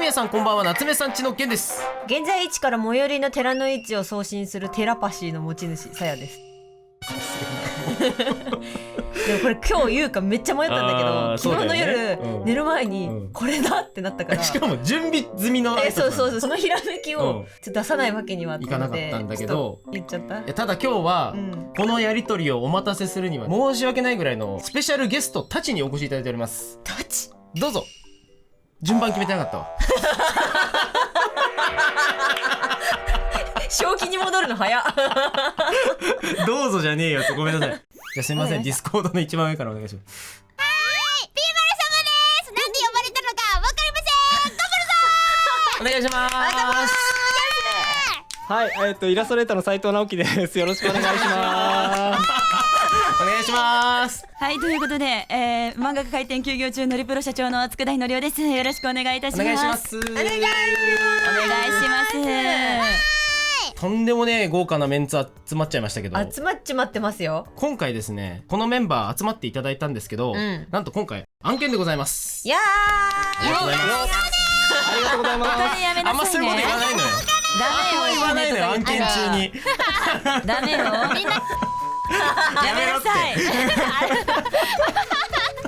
皆さんこんばんは、夏目さんちのけんです。現在位置から最寄りの寺の位置を送信するテラパシーの持ち主さやです。でもこれ今日言うかめっちゃ迷ったんだけど、昨日の夜、寝る前にこれだってなったから、しかも準備済みのそうそのひらめきをちょっと出さないわけにはいかなかったんだけど、言っちゃった。ただ今日は、このやりとりをお待たせするには申し訳ないぐらいのスペシャルゲストたちにお越しいただいております。たちどうぞ。順番決めてなかったわ。正気に戻るの早っ。どうぞじゃねえよってごめんなさい。じゃあすいません、ディスコードの一番上からお願いします。はーい、ピーマル様です。なんで呼ばれたのかわかりません。お願いします。はい、イラストレーターの斉藤直樹です。よろしくお願いします。お願いします。はい、ということで、漫画家開店休業中のりプロ社長の佃井のりおです。よろしくお願いいたします。お願いします。お願いします。とんでもねえ豪華なメンツ集まっちゃいましたけど、集まっちまってますよ。今回ですね、このメンバー集まっていただいたんですけど、なんと今回案件でございます。いやありがとうございます。ありがとうございます。お金やめなあんまさいね。そういうこと言わないのよ。言わないのよ、案件中に。ダメよ。みんなやめなさい。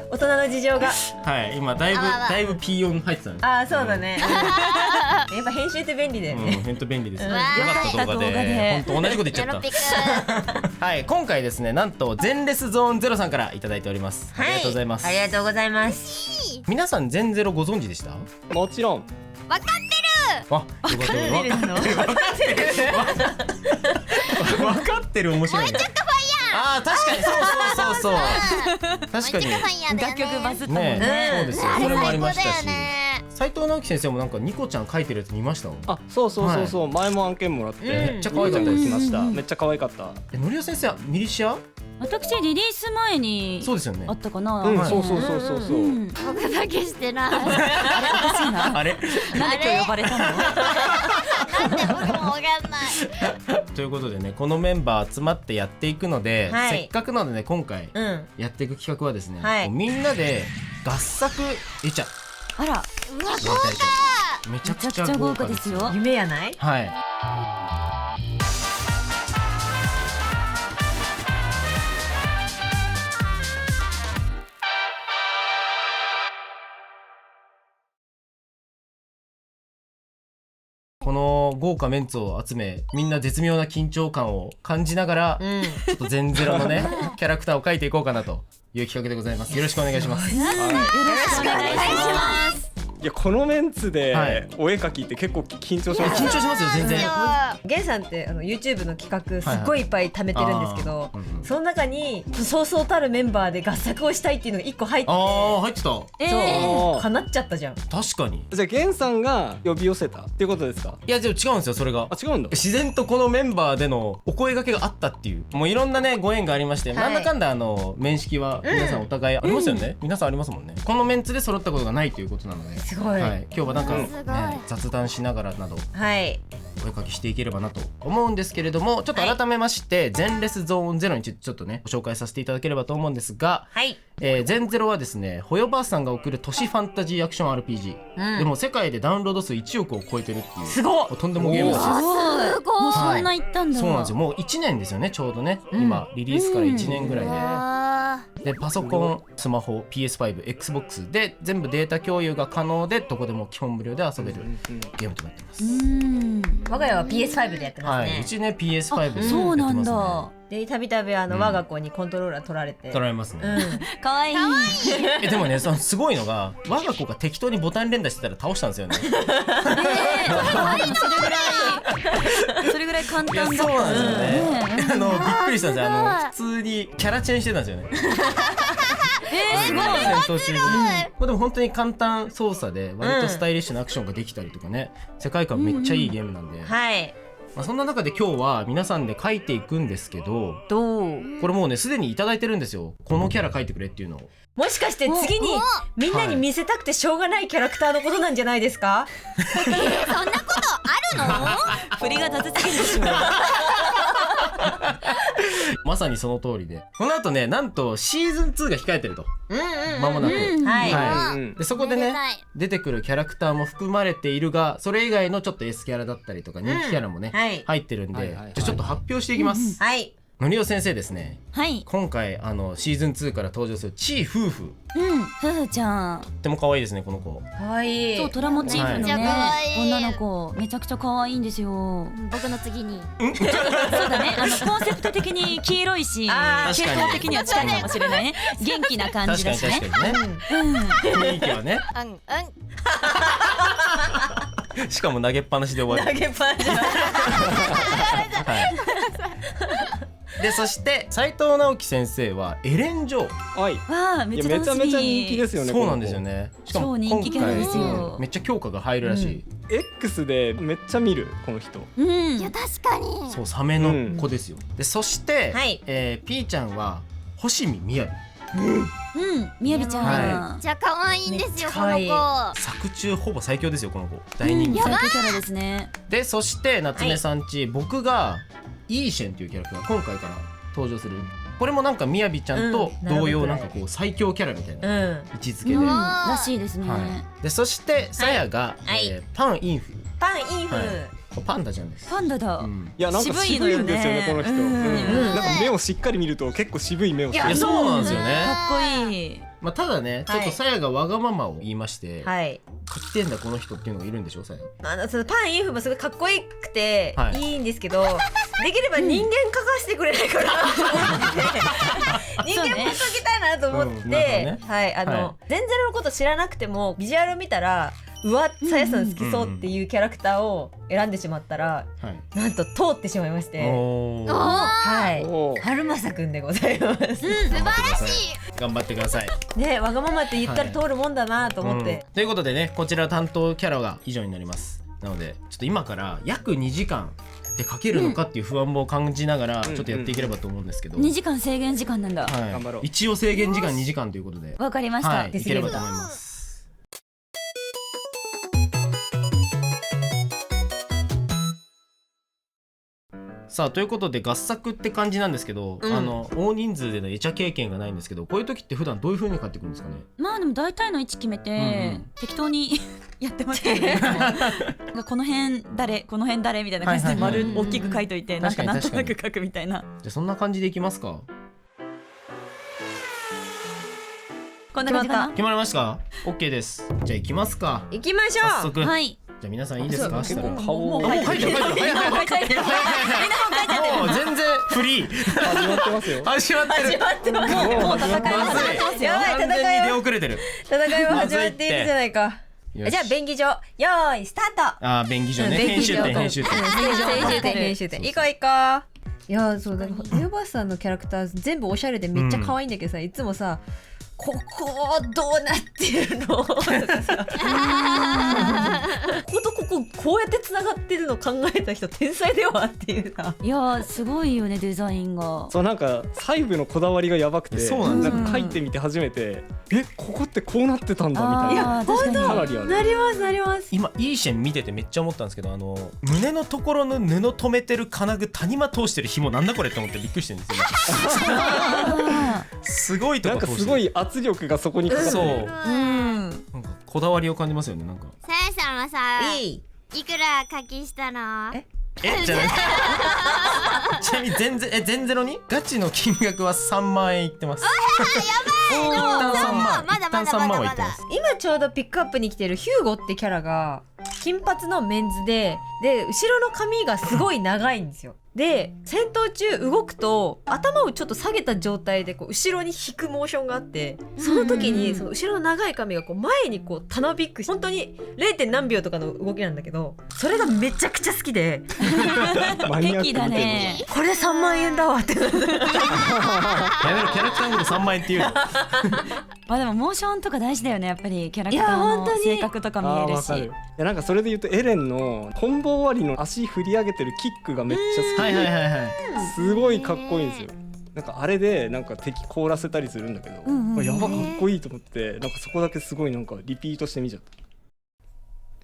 大人の事情が。はい、今だいぶピー音入ってたね。ああ、そうだね。やっぱ編集って便利だよね。ほんと便利です。よよかった動画で、ほんと同じこと言っちゃった。はい、今回ですね、なんとゼンレスゾーンゼロさんからいただいております。ありがとうございます。ありがとうございます。皆さんゼンゼロご存知でした？もちろん。わかってる。あ、よかったよ。分かってる面白いね。ああ、確かにそう確かに楽曲バズったもんね。ね。そうですよ。それもありましたし、斉藤直樹先生もなんかニコちゃん描いてるやつ見ました？あ、そう、前も案件もらってめっちゃ可愛かったでですきました。めっちゃ可愛かった。のりお先生、ミリシア？私リリース前にそうですよね。あったかな。そう。僕だけしてない。あれおかしいな。あれ？なんで今日呼ばれたの？なんで僕もわかんない。ということでね、このメンバー集まってやっていくので、せっかくなのでね、今回やっていく企画はですね、みんなで合作得ちゃう。あら、うわ、豪華。めちゃくちゃめちゃくちゃ豪豪華でよ。華ですすよ。夢やない？はい。この豪華メンツを集め、みんな絶妙な緊張感を感じながら、ちょっとゼンゼロのねキャラクターを描いていこうかなという企画でございます。よろしくお願いします。よろしくお願いします。いや、このメンツでお絵描きって結構緊張します。緊張しますよ、全然。ゲンさんってYouTube の企画すっごいいっぱい貯めてるんですけど、その中にそうそうたるメンバーで合作をしたいっていうのが1個入ってて、入ってた。そう叶っちゃったじゃん。確かに。じゃあゲンさんが呼び寄せたっていうことですか？いや、でも違うんですよ、それが。あ、違うんだ。自然とこのメンバーでのお声掛けがあったっていう、もういろんなねご縁がありまして、なんだかんだ面識は皆さんお互いありますよね。皆さんありますもんね。このメンツで揃ったことがないということなので、すごい。はい、今日はなんかね、雑談しながらなどはいお声かけしていければなと思うんですけれども、ちょっと改めましてゼンレスゾーンゼロにちょっとねご紹介させていただければと思うんですが、ゼンゼロはですね、ほよばあさんが送る都市ファンタジーアクション RPG、でも世界でダウンロード数1億を超えてるっていう、すごいとんでもゲームです。すごい。もうそんな言ったんだ。そうなんですよ。もう1年ですよね、ちょうどね、今リリースから1年ぐらいで、パソコン、スマホ、PS5、Xbox で全部データ共有が可能で、どこでも基本無料で遊べるゲームとなってます。我が家は PS5 でやってますね。はい、うちね PS5 でやってますね。そうなんだ。でたびたび我が子にコントローラー取られて。取られますね。かわいい。でもね、そのすごいのが、我が子が適当にボタン連打してたら倒したんですよね。それぐらい簡単だった。そうなんですよね。びっくりしたんですよ。普通にキャラチェンしてたんですよね。すごい。戦闘中に。でも本当に簡単操作で割とスタイリッシュなアクションができたりとかね、世界観めっちゃいいゲームなんで、そんな中で今日は皆さんで書いていくんですけど、これもうねすでにいただいてるんですよ、このキャラ書いてくれっていうのを。もしかして次にみんなに見せたくてしょうがないキャラクターのことなんじゃないですか？そんなことあるの？振りが立てすぎでしょ。まさにその通りで、この後ねなんとシーズン2が控えてると、間もなく、でそこでね出てくるキャラクターも含まれているが、それ以外のちょっと S キャラだったりとか人気キャラもね、入ってるんで、じゃあちょっと発表していきます。のりお先生ですね、今回シーズン2から登場するちー夫婦、夫婦ちゃんとっても可愛いですね。この子可愛い。そう、虎モチーフのね女の子めちゃくちゃ可愛いんですよ。僕の次にそうだね、コンセプト的に黄色いし、系統的には近いかもしれないね。元気な感じだしね。確かにね、雰囲気はね。しかも投げっぱなしで終わる。投げっぱなし。でそして斉藤直樹先生はエレン・ジョー。はい。わあ、めっちゃ楽しみ。めちゃめちゃ人気ですよね。そうなんですよね。しかも超人気キャラですよ。めっちゃ強化が入るらしい。X でめっちゃ見るこの人。いや確かにそう、サメの子ですよ。でそしてピーちゃんは星見みやび。みやびちゃん。めっちゃ可愛いんですよこの子。作中ほぼ最強ですよこの子。大人気。最強キャラですね。でそして夏目さんち、僕がイーシェンというキャラクターが今回から登場する。これもなんかみやびちゃんと同様、なんかこう最強キャラみたいな位置づけで、らしいですね。でそしてさやがパンインフ。パンインフ。パンダちゃんです。パンダだ。いやなんか渋いんですよねこの人。なんか目をしっかり見ると結構渋い目をしてる。いやそうなんですよね。かっこいい。まあただね、ちょっとさやがわがままを言いまして、はい書きてんだこの人っていうのがいるんでしょさや。そのパンインフもすごいかっこよくていいんですけど、できれば人間描かせてくれないかなと思って人間も描きたいなと思って、全然のこと知らなくてもビジュアル見たらうわ、さやさん好きそうっていうキャラクターを選んでしまったら、なんと通ってしまいまして、春正くんでございます。素晴らしい。頑張ってくださいね。わがままって言ったら通るもんだなと思って、ということでね、こちら担当キャラが以上になります。なのでちょっと今から約2時間で書けるのかっていう不安も感じながらちょっとやっていければと思うんですけど、2時間制限時間なんだ。頑張ろう。一応制限時間2時間ということでわかりました。いければと思います。さあということで合作って感じなんですけど、大人数でのエチャ経験がないんですけど、こういう時って普段どういう風に買ってくるんですかね。まあでも大体の位置決めて、適当にやってますけど、この辺誰この辺誰みたいな感じで丸大きく書いといて、なんとなく書くみたいな。じゃあそんな感じでいきますか。こんな感じかな。決まりましたか。 OK です。じゃあ行きますか。行きましょう。早速。はい。じゃあ皆さんいいですか。結構顔もう書いてる。もう全然フリー。始まってますよ。始まってる。もう戦いは始まってますよ。完全に出遅れてる。戦いは始まっているじゃないか。じゃあ便宜上よーいスタート。便宜上ね。編集点。行こう行こう。いやそうだからユーバスさんのキャラクター全部おしゃれでめっちゃ可愛いんだけどさ、いつもさここどうなってるのとかさこことこここうやってつながってるの考えた人天才だわっていうさ。いやすごいよねデザインが。そうなんか細部のこだわりがやばくて、なんか書いてみて初めてここってこうなってたんだみたいな。いや本当なります。今いい線見ててめっちゃ思ったんですけど、胸のところの布留めてる金具谷間通してる紐なんだこれって思ってびっくりしてるんですよ。すごいとこ通してる。なんかすごい圧力がそこにかかってる。そう。なんかこだわりを感じますよね。なんかさやさんはさいくら課金したの？ちなみに全ゼロにガチの金額は3万円いってます。やばい。一旦3万。まだはいってます。今ちょうどピックアップに来てるヒューゴってキャラが金髪のメンズで後ろの髪がすごい長いんですよ。で戦闘中動くと頭をちょっと下げた状態でこう後ろに引くモーションがあって、その時にその後ろの長い髪がこう前にこうたなびく、本当に 0. 何秒とかの動きなんだけど、それがめちゃくちゃ好きで敵だね。これ3万円だわってやめろ、キャラクターのこと3万円っていうの。まあでもモーションとか大事だよね、やっぱりキャラクターの性格とか見えるし。いやなんかそれで言うとエレンのコンボ終わりの足振り上げてるキックがめっちゃ好きで、すごいかっこいいんですよ。なんかあれでなんか敵凍らせたりするんだけど、やばかっこいいと思って、なんかそこだけすごいなんかリピートしてみちゃった。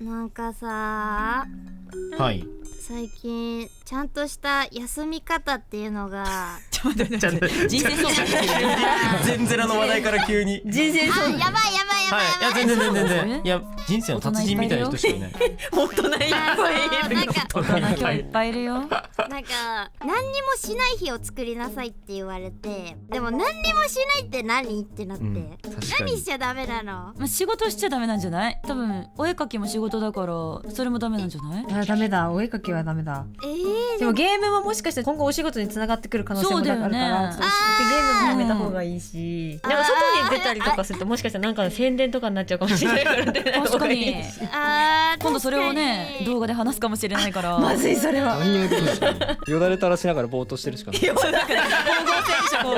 なんかさはい最近ちゃんとした休み方っていうのがちょっと待って人生相談全ゼロの話題から急に人生相談やばいやばいやばいやばい、いや全然いや人生の達人みたいな人しかいない大人いっぱいいるなんか大人今日いっぱいいるよ。なんか何にもしない日を作りなさいって言われて、でも何にもしないって何ってなって、確かに何しちゃダメなの？まあ仕事しちゃダメなんじゃない？多分お絵描きも仕事だからそれもダメなんじゃない？あ、ダメだ、お絵描きはダメだ。でもゲームももしかして今後お仕事につながってくる可能性もあるから、そうだよねそうゲームもやめた方がいいし、なんか外に出たりとかするともしかしたらなんか宣伝とかになっちゃうかもしれないから出ない方確かがいいにし。今度それをね動画で話すかもしれないからまずい、それは。何にもできないよだれ垂らしながらぼーっとしてるしかない。光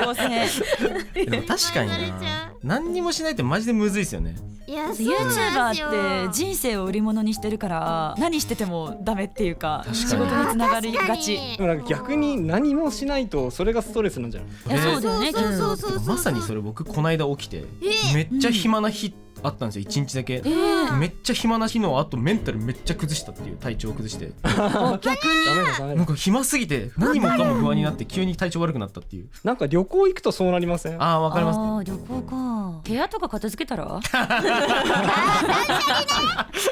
合成でも確かにな何にもしないってマジでむずいですよね。いや、そうなんですよ。 YouTuber って人生を売り物にしてるから何しててもダメっていうか確かに仕事につながりがち。確かにでもなんか逆に何もしないとそれがストレスなんじゃない？いやそうだよね。そうそうそうそうまさにそれ僕この間起きてめっちゃ暇な日あったんですよ、1日だけ。めっちゃ暇な日の後メンタルめっちゃ崩したっていう、体調を崩して逆にダメだダメだ。なんか暇すぎて何もかも不安になって急に体調悪くなったっていう。なんか旅行行くとそうなりません？ああわかります。旅行か。部屋とか片付けたら部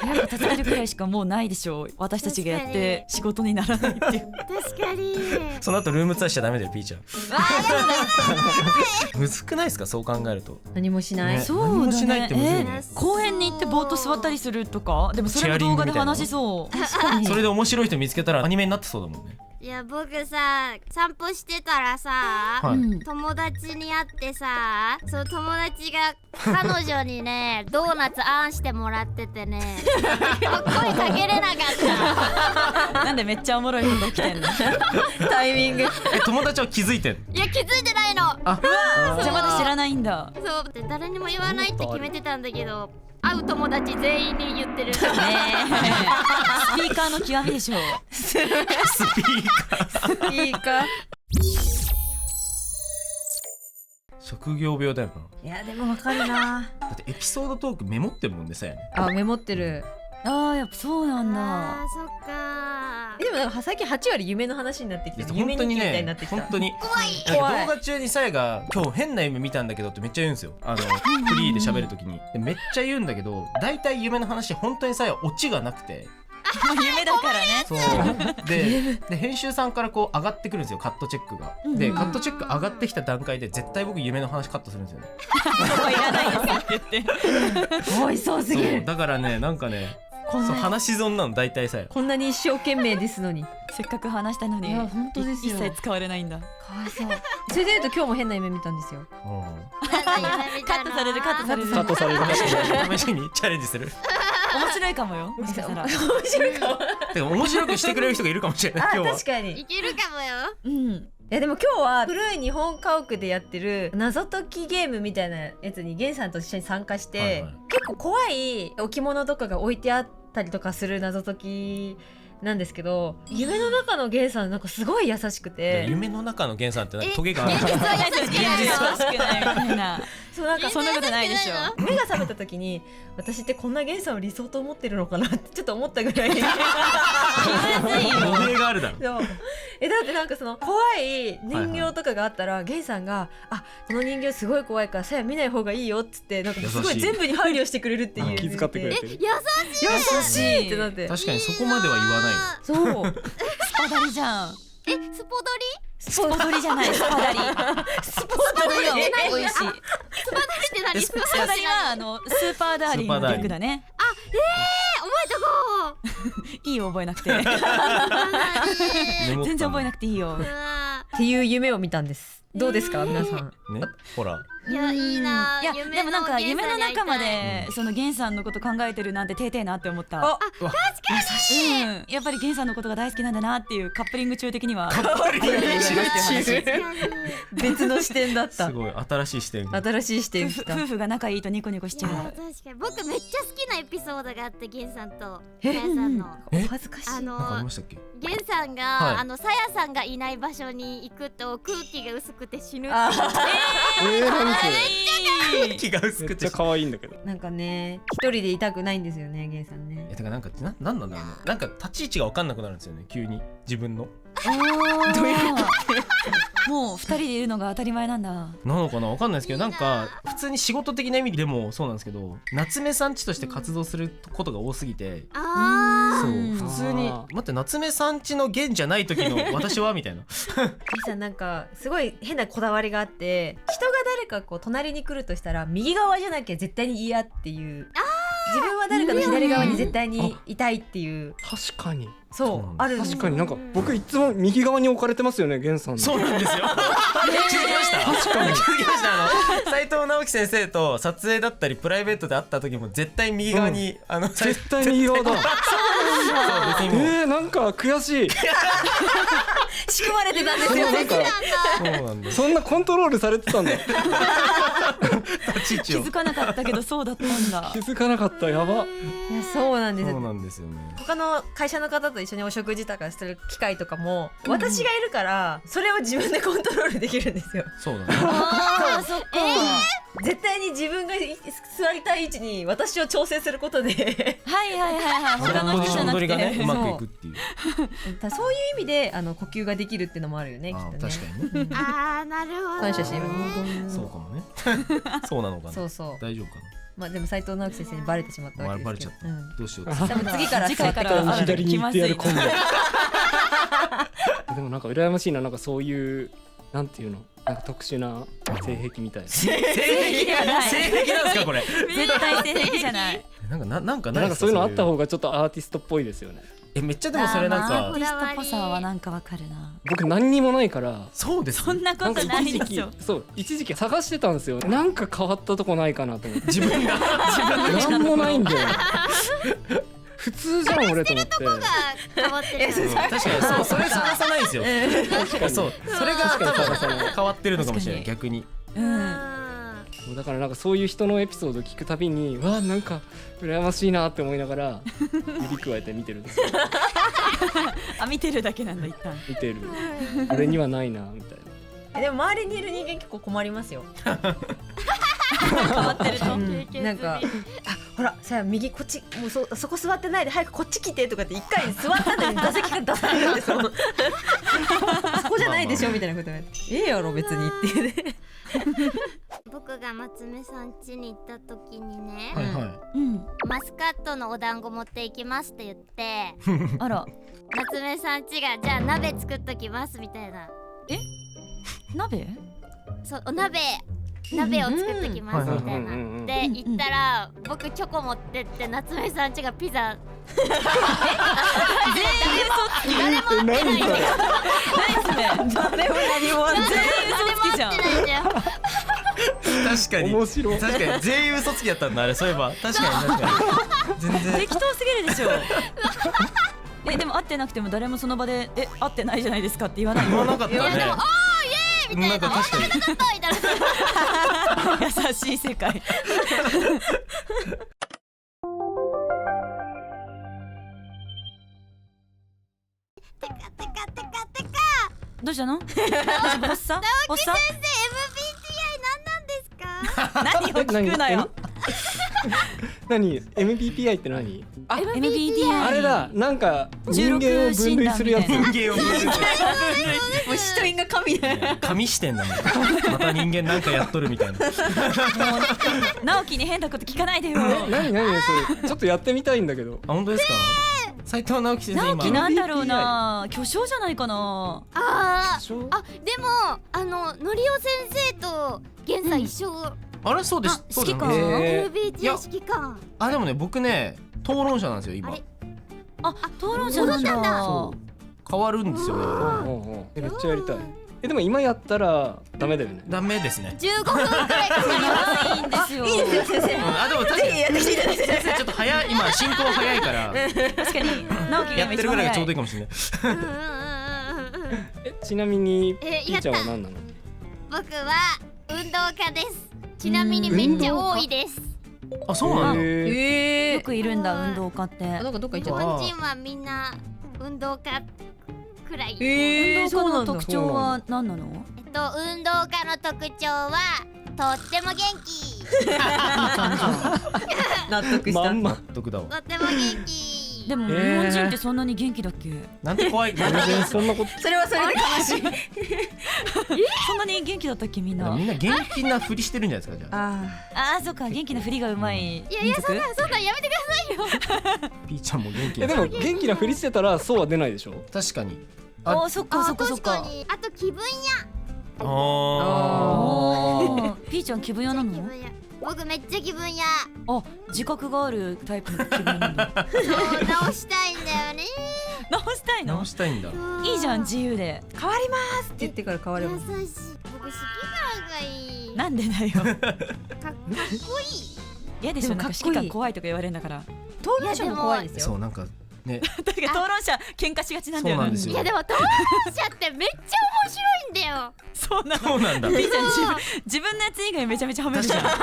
屋片付けるくらいしかもうないでしょう。私たちがやって仕事にならないっていう。確かにその後ルームツアーしちゃダメだよピーちゃん。むずくないですか、そう考えると。何もしない。ねそうだね。何もしないってむずいね公園に行ってぼーっと座ったりするとか。でもそれも動画で話しそう。それで面白い人見つけたらアニメになってそうだもんね。いや、僕さ散歩してたらさ、はいうん友達に会ってさ、その友達が彼女にねドーナツあんしてもらっててね声かけれなかったなんでめっちゃおもろいこと起きてんの。タイミング。友達は気づいてん。いや、気づいてないの。あじゃあまだ知らないんだ。そうで誰にも言わないって決めてたんだけど、会う友達全員に言ってる。ねえスピーカーの極みでしょう。スピーカーいいか。職業病だよな。いやでもわかるな。だってエピソードトークメモってるもんねさやね。あ、メモってる。ああやっぱそうなんだ。あー、そっかでもなんか最近8割夢の話になってきてる。本夢日記みたいに当にねなってきた。本当に怖い。なん怖いか動画中にさやが今日変な夢見たんだけどってめっちゃ言うんですよ。フリーで喋るときにでめっちゃ言うんだけど、大体夢の話本当にさやオチがなくて。もう夢だからね。そうで編集さんからこう上がってくるんですよ、カットチェックが。でカットチェック上がってきた段階で絶対僕夢の話カットするんですよね。もういらないですって言って。かわいそうすぎる。そうだからね、なんかねそう話し損なの大体さや。こんなに一生懸命ですのに。せっかく話したのにいや本当ですよ一切使われないんだ。かわいそう。それで言うと今日も変な夢見たんですよ。カットされるカットされる。カットされる。試しにチャレンジする。面白いかもよ。もしかしたら。面白いかも。てか面白くしてくれる人がいるかもしれないあ、今日は。確かに。いけるかもよ。うん。いやでも今日は古い日本家屋でやってる謎解きゲームみたいなやつにゲンさんと一緒に参加して、はいはい、結構怖い置物とかが置いてあったりとかする謎解きなんですけど、夢の中のゲンさんなんかすごい優しくて、夢の中のゲンさんってなんかトゲがある。優しくないみたいな。そうなんかそんなことないでしょ。目が覚めた時に私ってこんなゲンさんを理想と思ってるのかなってちょっと思ったぐらいトゲがあるだろ。そうだってなんかその怖い人形とかがあったら、ゲンさんが「あ、この人形すごい怖いからさや見ない方がいいよ」っつってなんかすごい全部に配慮してくれるっていう気遣ってくれてる。優しいってなって確かにそこまでは言わないよ。そうスパダリじゃん。スポドスポドリじゃないスパダリ。スポーツよ美味しい。リって何？スパダリはスーパーダーリンの略だね。覚えとこう。いいよ覚えなくて。全然覚えなくていいよ。っていう夢を見たんです。どうですか皆さん。ね、ほら。いや、いいな。いやでもなんか夢の中までそのゲンさんのこと考えてるなんててーてーなって思った。あ、うん、やっぱりゲンさんのことが大好きなんだなっていうカップリング中的には。別の視点だったす。ごい新しい視点。新しい視点来た。夫婦が仲いいとニコニコしちゃう。確かに僕めっちゃ好きなエピソードがあってゲンさんとさやさんのお恥ずかしい。あなんかありのましたっけ？ゲンさんが、はいさやさんがいない場所に行くと空気が薄くて死ぬってあ何気が薄くてめっちゃ可愛いんだけど。なんかね一人でいたくないんですよねゲンさんね。だからなんかなんなんだろうね。なんか立ち位置が分かんなくなるんですよね急に自分の。どういうもう2人でいるのが当たり前なんだ。なのかな分かんないですけど、なんか普通に仕事的な意味でもそうなんですけど、夏目さんちとして活動することが多すぎて、そう普通に待って夏目さんちの弦じゃない時の私はみたいな。ゲンさんなんかすごい変なこだわりがあって、人が誰かこう隣に来るとしたら右側じゃなきゃ絶対に嫌っていう、自分は誰かの左側に絶対にいたいっていう。確かにそうあるんです。確かになんか僕いつも右側に置かれてますよねゲンさんの。そうなんですよ。気づきました。確かに気づきました。斉藤直樹先生と撮影だったりプライベートで会った時も絶対右側に、絶対右側だ。そう別にもうなんか悔しい。仕組まれてたんですよね。そうなんです。そんなコントロールされてたんだ。立ち位置を気づかなかったけどそうだったんだ。気づかなかった。やば。いやそうなんですよ。そうなんですよね。他の会社の方と一緒にお食事とかする機会とかも、私がいるからそれを自分でコントロールできるんですよ。そうだね。そっか。絶対に自分が座りたい位置に私を調整することではいはいはいはい。他のポジション人じゃなく取りがねて。うまくいくっていう。そういう意味で呼吸ができるっていうのもあるよねきっとね。確かにね。なるほど。感謝しています。そうかもね。そうなのかな。そうそう。大丈夫かまあでも斉藤直樹先生にバレてしまったわけですけど。バレちゃった。どうしよう。多分次から次回から左に行ってやる気まずい今度。でもなんか羨ましいな、なんかそういうなんていうの、なんか特殊な性癖みたいな。性癖なんですかこれ。絶対性癖じゃない。なんかそういうのあった方がちょっとアーティストっぽいですよね。めっちゃでもそれなんかアーティストっぽさはなんかわかるな。僕何にもないから。そうです。そんなことないですよ。そう一時期探してたんですよ。なんか変わったとこないかなと思って。自分が何もないんだよ。普通じゃん俺と思って。変わってる。確かにそうそれ探さないんですよ。確かにそうそれが変わってるのかもしれない逆に。だからなんかそういう人のエピソードを聞くたびにわあなんか羨ましいなって思いながら指くわえて見てるんですよ。あ見てるだけなんだ一旦。見てる。俺にはないなみたいな。でも周りにいる人間結構困りますよ。変わってると。なんかほらさあ右こっちもうそこ座ってないで早くこっち来てとかって一回座ったのに座席から出されるんですよ。そこじゃないでしょみたいなこと言われて、ええやろ別にっていうね。僕が夏目さん家に行った時にね、マスカットのお団子持って行きますって言ってあら夏目さん家がじゃあ鍋作っときますみたいな。鍋？そうお鍋を作っときますみたいなで行ったら僕チョコ持ってって夏目さん家がピザ全員嘘つき。誰も持ってないじゃん。誰も何も全員嘘つきじゃん。確かに面白い。確かに全員嘘つきやったんだあれ。そういえば確かに全然適当すぎるでしょ。でも会ってなくても誰もその場で会ってないじゃないですかって言わない。言わなかったね。みたいな。確かに優しい世界。てかどうしたの？発作？直樹先生 MBTI 何なんですか？何を聞くなよ。何 MBTI って何？MBTI あれだ、なんか人間を分類するやつ。人間を分類する。もう人因が神だよ。神視点だもん。また人間なんかやっとるみたいな。直樹に変なこと聞かないでよ。何それちょっとやってみたいんだけど。あ本当ですか？斉藤直樹先生直樹今なんだろうな、巨匠じゃないかな。でものりお先生と源さん一緒。あれそうです。指揮官MBTI 指揮官。でもね僕ね討論者なんですよ今。討論者なんだ。そう変わるんですよね。めっちゃやりたい。でも今やったらダメだよね。ダメですね。15分くらいかかいいんですよ。いいですよ先生。でも確かにやってきてい先生ちょっと早い今進行早いから確かに直樹がやってるぐらいがちょうどいいい。かもしれない。ちなみにピーちゃんは何なの？僕は運動家です。ちなみにめっちゃ多いです。あそうなの？よくいるんだ運動家って。なんかどっか行っち日ゃった。本人はみんな運動家くらい。運動家の特徴は何なの？運動家の特徴はとっても元気。納得した。まんま納得だわ。とっても元気。でも日本人ってそんなに元気だっけ？なんて怖い。全然そんなことそれはそれで悲しい。そんなに元気だったっけみんな？みんな元気なふりしてるんじゃないですか、じゃあ。ああーそっか、元気な振りがうまいいやいや、そんなんやめてくださいよ。ピーちゃんも元気な。でも元気なふりしてたらそうは出ないでしょ。確かに。あ、そっかそっかそっか。確かに。あと気分あおーピーちゃん気分屋な屋。気の？分屋。僕めっちゃ気分屋。あ、自覚があるタイプの気分なんだ。そう直したいんだよね。直したいあ、の直？したいんだ。いいじゃん自由で。変わりますって言ってから変われ優ます。しい。僕好きなんがいい。なんでだよ。かっこいい。嫌でしょ、でもなんかかっこいい指揮官怖いとか言われるんだから。討論者も怖いですよ。そう、なんかね。確かに討論者喧嘩しがちなんだよね。そうなんですよいやでも討論者ってめっちゃ面白いんだよ。そうなの。そうなんだ。ピーちゃんそう自分のやつ以外めちゃめちゃ褒めるじゃん。いや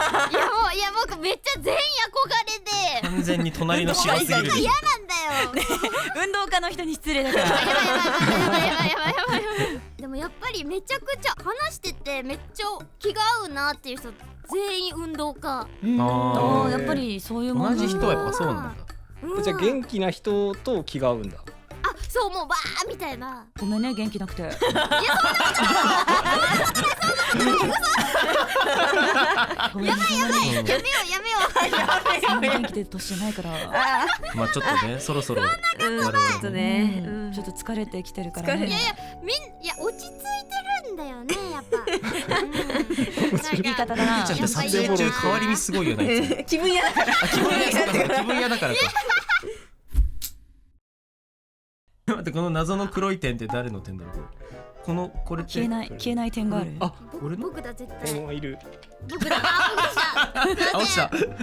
僕めっちゃ全員憧れで。完全に隣の芝すぎるでしょ。嫌なんだよ。運動家の人に失礼だから。やばいやばいやばいやばいやばいやばいやばい。でもやっぱりめちゃくちゃ話しててめっちゃ気が合うなっていう人全員運動家。ああ、ーやっぱりそういうもん同じ人はやっぱそうなんだ。じゃあ元気な人と気が合うんだ。あ、そうもうバーみたいな。ごめんね、元気なくて。ごめんね。やめようやめよう。そんな元気で年じゃないから。まあちょっとね、そろそろ。ちょっとね。うんちょっと疲れてきてるからね。疲れていや落ち着いてるんだよねやっぱ。言い方だな。ちゃんって撮影中代わりにすごいよね。いつも気分屋だから。気分屋だから気分屋だからか。待って、この謎の黒い点って誰の点だろう。これって消えない点がある。あ、俺の僕だ絶電対。話いる。僕だ。あ、落ちた。ちょっと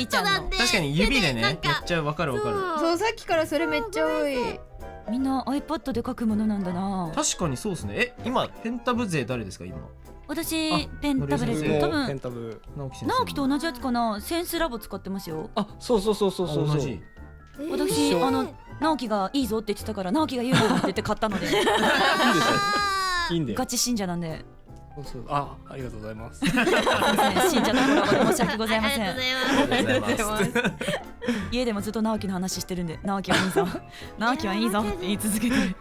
iPad なんで。確かに指でね、なんかやっちゃう。わかるわかる。そう、さっきからそれめっちゃ多い。みんな iPad で書くものなんだな。確かにそうですね。今ペンタブ勢誰ですか今？私あペンタブレス。ノリ多ペン分タブ。直樹先生。直樹と同じやつかな。センスラボ使ってますよ。あ、そうそうそうそうそう。同じ。私一緒直樹がいいぞって言ってたから、直樹が言うぞって言って買ったので。いいんでしょ。いいんだよガ。チ信者なんで。そうそう。ありがとうございます。すいません、信者のコラボで申し訳ございません。ありがとうございます。ありがとうございます。家でもずっと直樹の話してるんで、直樹はいいぞ、直樹はいいぞって言い続けてる。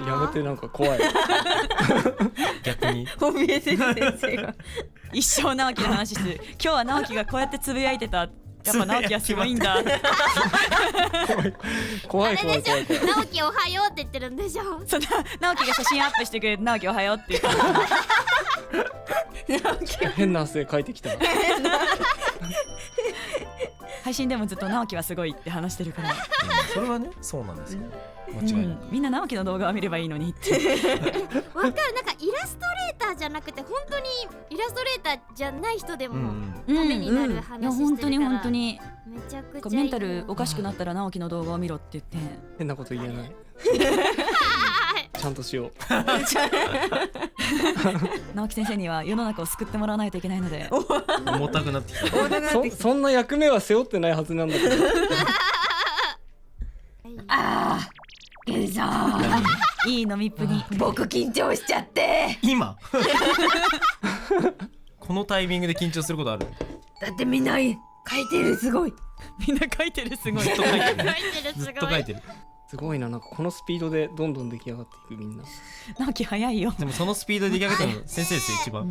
やめて、なんか怖い。逆に。本見えてる先生が。一生直樹の話してる。今日は直樹がこうやってつぶやいてた。やっぱ直樹はすごいんだ。怖いあれでしょ。怖い怖い怖い。直樹おはようって言ってるんでしょ。そんな直樹が写真アップしてくれて、直樹おはようって言って変な汗かいてきた。配信でもずっと直樹はすごいって話してるから、それはね、そうなんですよ。間違いない。みんな直樹の動画を見ればいいのにって。わかる。なんかイラストレーターじゃなくて本当にイラストレーターじゃない人でもためになるいや話してるから。本当に本当にめちゃくちゃいい。メンタルおかしくなったら直樹の動画を見ろって言って。変なこと言えない。ちゃんとしよう。直樹先生には世の中を救ってもらわないといけないので。重たくなってきた。そんな役目は背負ってないはずなんだけど。いい飲みっぷり。僕緊張しちゃって。今。このタイミングで緊張することある？だってみんな書いてるすごい。みんな書いてるすごい。ずっと書いてる。書いてるずっと書いてる。すごいな、なんかこのスピードでどんどん出来上がっていくみんな。直樹早いよ。でもそのスピードで出来上がったの先生ですよ一番。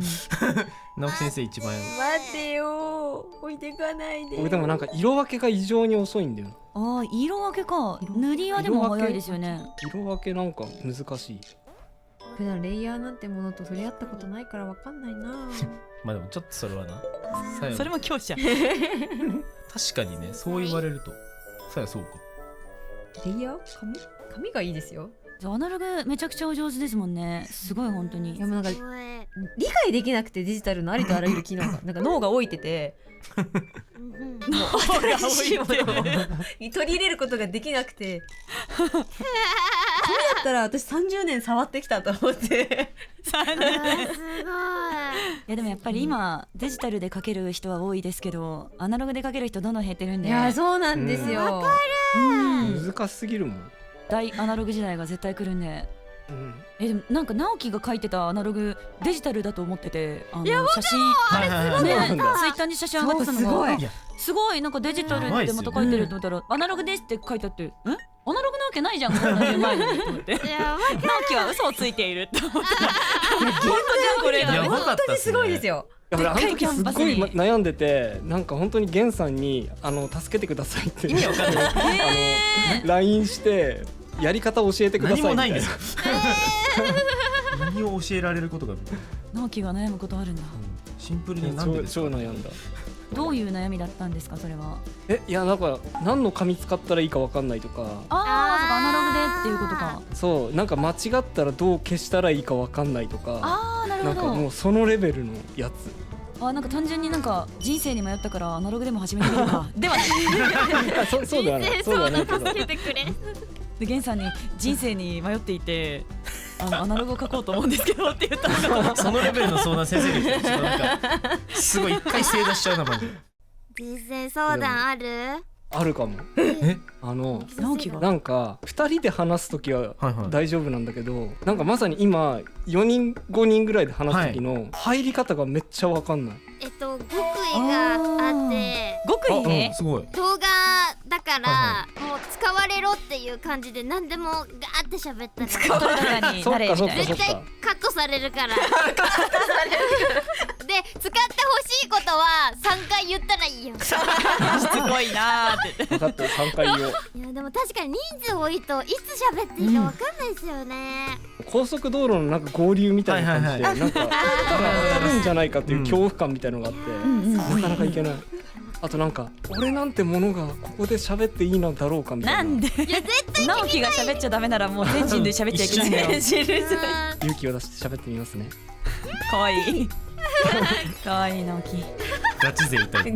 直樹先生一番。待ってよ、置いてかないで。俺でもなんか色分けが異常に遅いんだよ。ああ、色分けか。塗りはでも早いですよね。色分けなんか難しい。普段レイヤーなんてものと触れ合ったことないからわかんないな。まあでもちょっとそれはな。それも強者。確かにね、そう言われると。さやそうか。レイヤー？紙がいいですよ。アナログめちゃくちゃお上手ですもんね。すごい本当に。いやもうなんかすごい。理解できなくてデジタルのありとあらゆる機能がなんか脳が置いてて、うんもう新しいものを取り入れることができなくて、紙だったら私30年触ってきたと思って。あーすごい。いやでもやっぱり今デジタルで書ける人は多いですけど、アナログで書ける人どんどん減ってるんで。いやそうなんですよ。うん、難しすぎるもん。大アナログ時代が絶対来るんで。でもなんか直樹が書いてたアナログデジタルだと思ってて、写真ね、ツイッターに写真上がってたのがすごいなんかデジタルでまた書いてると思ったら、アナログですって書いてあって、アナログなわけないじゃんこんなに前にと思って、直樹は嘘をついているって思って本当じゃんこれ。やばかったっすね。すごいですよ。あの時すっごい悩んでて、なんか本当にゲンさんに助けてくださいって意味わかんないLINE してやり方教えてくださいみたいな。何もないんですよ何を教えられることが。直樹が悩むことあるんだ。シンプルになんでですか。超悩んだ。どういう悩みだったんですかそれは。いやなんか何の紙使ったらいいかわかんないとか。アナログでっていうことか。そうなんか間違ったらどう消したらいいかわかんないとか。なるほど。なんかもうそのレベルのやつ。なんか単純になんか人生に迷ったからアナログでも始めてみるかではないそうではないそうではないけど。助けてくれ。でゲンさんに人生に迷っていてアナログを書こうと思うんですけどって言ったのそのレベルの相談先生にちょっとなんかすごい一回正座しちゃうなマジで。人生相談ある？あるかも。直樹がなんか2人で話すときは大丈夫なんだけど、なんかまさに今4人5人ぐらいで話すときの入り方がめっちゃわかんない。極意があって極意ね。すごい。動画だからもう使われろっていう感じで何でもガーって喋ったら使われるにそっかそっかそっ絶対か。カットされるからで使ってほしいことは3回言ったらいいよ。しつこいなーって分かった3回言おう。いやでも確かに人数多いといつ喋っていいか分かんないですよね。高速道路のなんか合流みたいな感じでなんか当たるんじゃないかっていう恐怖感みたいのがあってなかなかいけない。あとなんか俺なんてものがここで喋っていいのだろうかみたいな。なんで直樹が喋っちゃダメならもう全人類喋っちゃいけないんだよ。勇気を出して喋ってみますね。かわいいかわいい直樹ガチ勢いたい。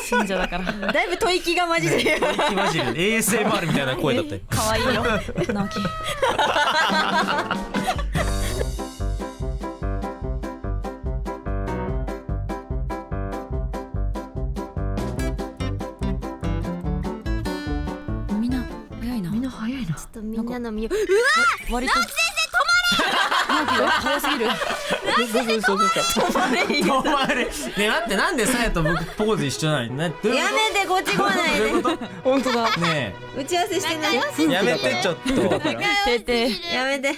信者だからだいぶ吐息がマジで吐息マジで ASMR みたいな声だったよ。かわいいよ直樹。みんな早いな。ちょっとみんなの身を割と直樹先生止まれ。直樹が早すぎる。止まれ。ね待ってなんでさやと僕ポーズ一緒なのに。やめてこっち来ないで。本当だね打ち合わせしてない。やめてちょっと。やめて。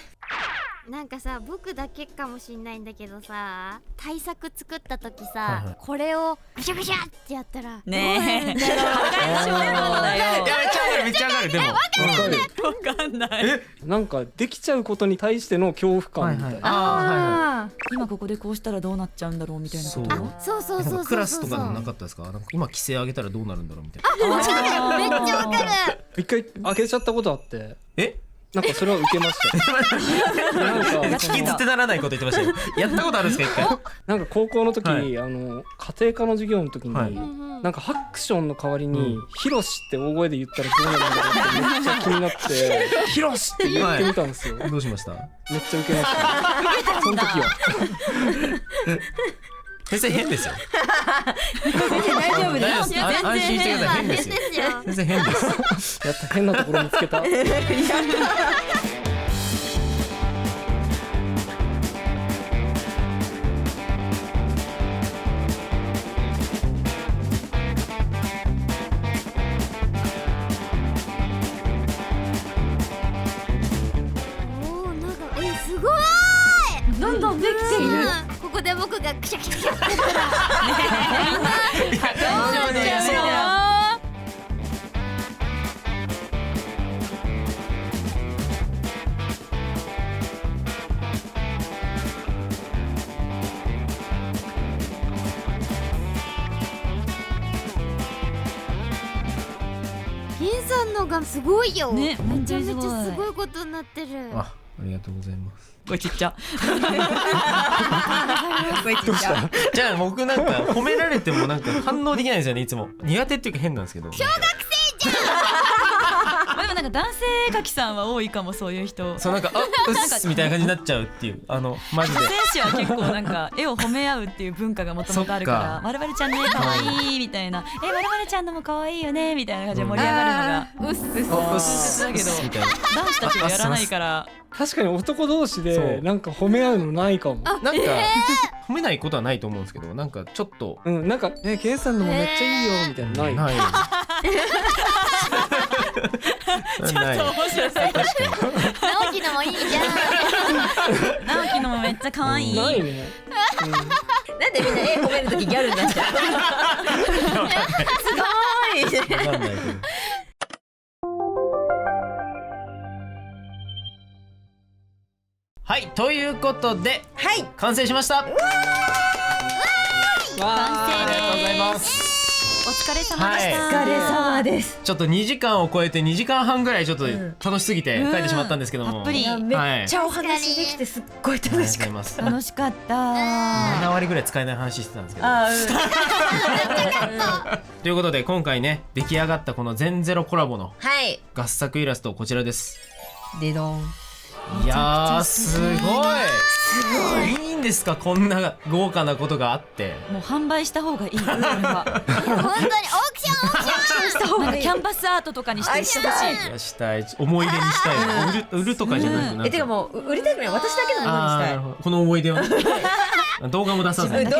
なんかさ僕だけかもしんないんだけどさ対策作った時さ、これをぐしゃぐしゃってやったらねえいやめっちゃ上がるでもわかんない。なんかできちゃうことに対しての恐怖感みたいな。今ここでこうしたらどうなっちゃうんだろうみたいなこと。そうクラスとかのなかったですか。なんか今規制上げたらどうなるんだろうみたいな。めっちゃわかる。一回開けちゃったことあって。なんかそれは受けました。なんか聞き捨てならないこと言ってましたよ。やったことあるんですか一回。なんか高校の時、家庭科の授業の時に、なんかハクションの代わりにヒロシって大声で言ったらどうなるんだろうってめっちゃ気になってヒロシって言ってみたんですよ。どうしました。めっちゃ受けました。その時は。先生変ですよ。大丈夫です。安心してください。変ですよ。先生変です。やった変なところ見つけた。すごい。どんどんできている。ここで僕がクシャクシャクシャってやったらみんなどうなっちゃうよ。銀さんのがすごいよ。ね、めちゃめちゃすごいことになってる。ありがとうございます。声ちっちゃ。じゃあ僕なんか褒められてもなんか反応できないんですよねいつも。苦手っていうか変なんですけど。小学生じゃん。でもなんか男性描きさんは多いかも、そういう人。そうなんかうっすみたいな感じになっちゃうっていうマジで。選手は結構なんか絵を褒め合うっていう文化がもともとあるから「まるまるちゃんね可愛いみたいな「まるまるちゃんのも可愛いよね」みたいな感じで盛り上がるのがうっすだけど男子たちはやらないから。確かに男同士でなんか褒め合うのないかも。なんか褒めないことはないと思うんですけど、なんかちょっっとなんかケンさんのもめっちゃいいよみたいなない。ないちょっと面白そう。直樹のもいいじゃん。直樹のもめっちゃ可愛い。ないね。なんでみんな絵褒めるときギャルになっちゃう。すごい。わかんないけど。はい、ということで、はい、完成しました。完成です。ありがとうございます。お疲れ様でした。お疲れ様です。ちょっと2時間を超えて2時間半ぐらいちょっと楽しすぎて帰ってしまったんですけども、めっちゃお話できてすっごい楽しかった。楽しかった。7割ぐらい使えない話してたんですけど。ということで今回ね出来上がったこの全ゼロコラボの合作イラストこちらです。でどん。いやーすごいいいんですか、こんな豪華なことがあって。もう販売した方がいい。これは本当にオークションした方がいい。キャンパスアートとかにしてほしい。したい、思い出にしたい。売るとかじゃなくなてかもう売りたくない、私だけのものにしたい。この思い出を動画も出さずに。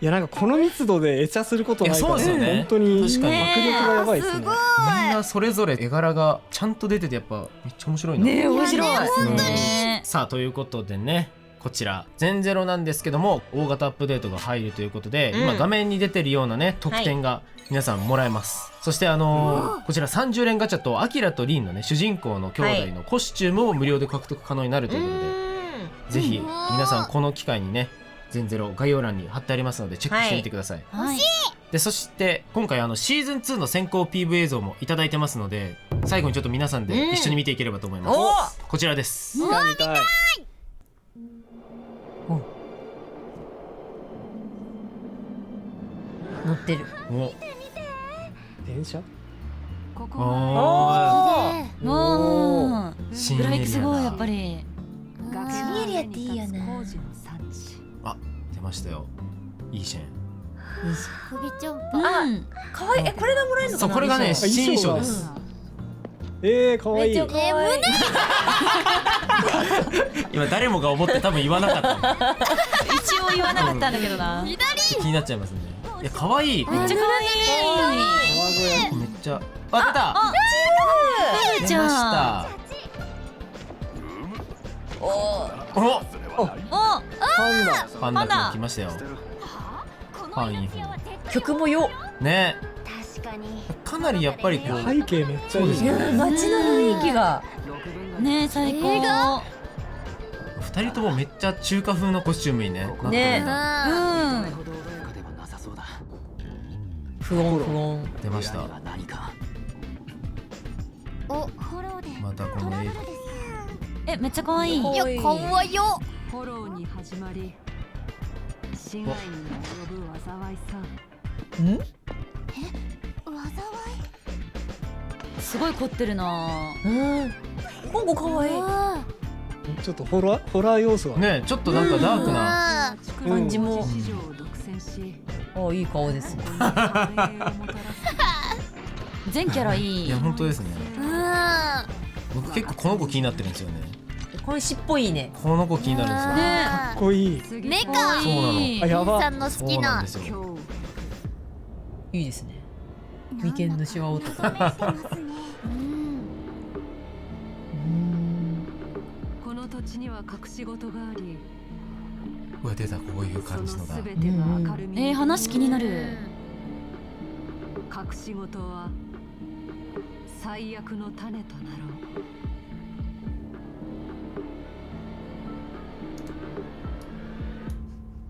いやなんかこの密度でエチャすることないから、そうですよね、本当に確かに迫力がやばいですね。みんなそれぞれ絵柄がちゃんと出ててやっぱめっちゃ面白いな。ね、面白い。さあということでね、こちら全ゼロなんですけども大型アップデートが入るということで、今画面に出てるようなね特典が皆さんもらえます。そしてこちら30連ガチャとアキラとリンのね主人公の兄弟のコスチュームも無料で獲得可能になるということで、ぜひ皆さんこの機会にね全ゼロ概要欄に貼ってありますのでチェックしてみてください。はい、でそして今回シーズン2の先行 PV 映像もいただいてますので、最後にちょっと皆さんで一緒に見ていければと思います。こちらです。見たい。乗ってる。電車？ここはお新ブライクすごいやっぱ新り。エリアっていいよな。あ、出ましたよ。いいシェン。首ちょんぱ。可愛い。これがもらえるのかな。そう、これがね新衣装です。可愛い。今誰もが思って多分言わなかった。一応言わなかったんだけどな。気になっちゃいますね。いや可愛い。めっちゃ可愛い。めっちゃ。あ、出た。出ちゃう。パンダくん来ましたよ。パンインフ曲もよ。ね。かなりやっぱりこう背景めっちゃいいですね。街の雰囲気がね最高。二人ともめっちゃ中華風のコスチュームにねなってるんだ。不穏出ました。またこの絵めっちゃ可愛い。いやかわいよ。フォローに始まり市街に及ぶ災いさ。災い。すごい凝ってるな。今後可愛い。ちょっとホラー要素がね、ちょっとなんかダークな感じも。いい顔です。全キャラいい。いや本当ですね。僕結構この子気になってるんですよね。この尻尾いいね。この子気になるんですよ。かっこいい。目か。そうなの。やば。さんの好きな。いいですね。眉間のシワ男。この土地には隠し事があり。うわ出た、こういう感じのだ。話気になる。隠し事は最悪の種となろう。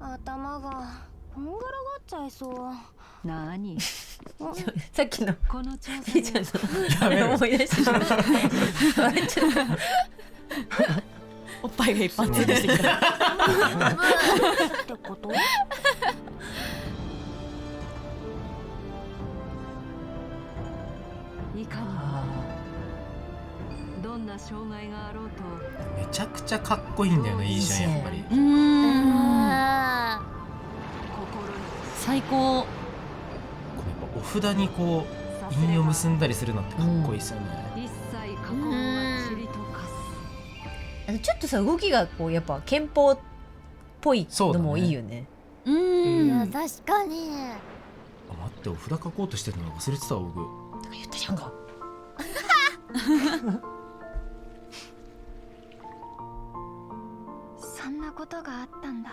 頭がこんがらがっちゃいそう。なにさっきのこの調査ひーちゃんの思い出してしまった。おっぱいが一発出してきた。ってこと？かにもどんな障害があろうとめちゃくちゃかっこいいんだよね、いいじゃんやっぱり。最高。これやっぱお札にこう印を結んだりするのってかっこいいですよね。一切過去は塵と化す。ちょっとさ動きがこうやっぱ憲法っぽいのもいいよね。確かに。あ、待って、お札書こうとしてるの忘れてたわ僕。言ったじゃんか。そんなことがあったんだ。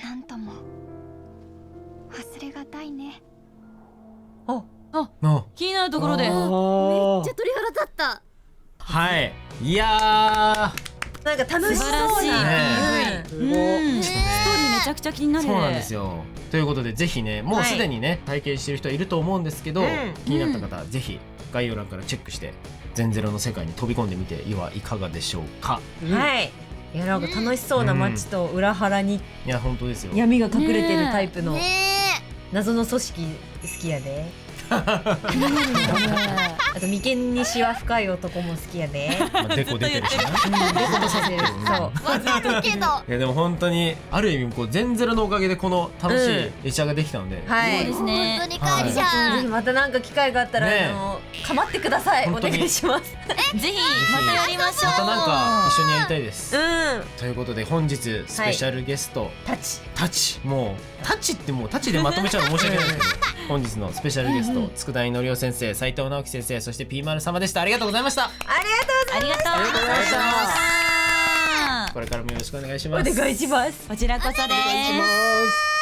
なんとも忘れがたいね。気になるところでめっちゃ鳥肌立った。はい、いやなんか楽しそうな PV、ねストーリーめちゃくちゃ気になる。そうなんですよ。ということでぜひね、もうすでにね、体験してる人いると思うんですけど、気になった方、ぜひ概要欄からチェックして全ゼロの世界に飛び込んでみてはいかがでしょうか。はい。いやなんか楽しそうな街と裏腹にいや本当ですよ。闇が隠れてるタイプの謎の組織好きやで。あと眉間にシワ深い男も好きやで。デコ出てるしね。デコとさせる。そう。わかるけど。いやでも本当にある意味こう全ゼロのおかげでこの楽しい列車ができたので、はい。そうですね。本当に感謝。ぜひまたなんか機会があったら構ってください。お願いします。ぜひまたやりましょう。またなんか一緒にやりたいです。うん。ということで本日スペシャルゲストタチもうタチってもうタチでまとめちゃうの申し訳ないですけど、本日のスペシャルゲスト佃井紀夫先生、斉藤直樹先生、そしてピーマル様でした。ありがとうございました。ありがとうございました。これからもよろしくお願いします。お願いします。こちらこそです。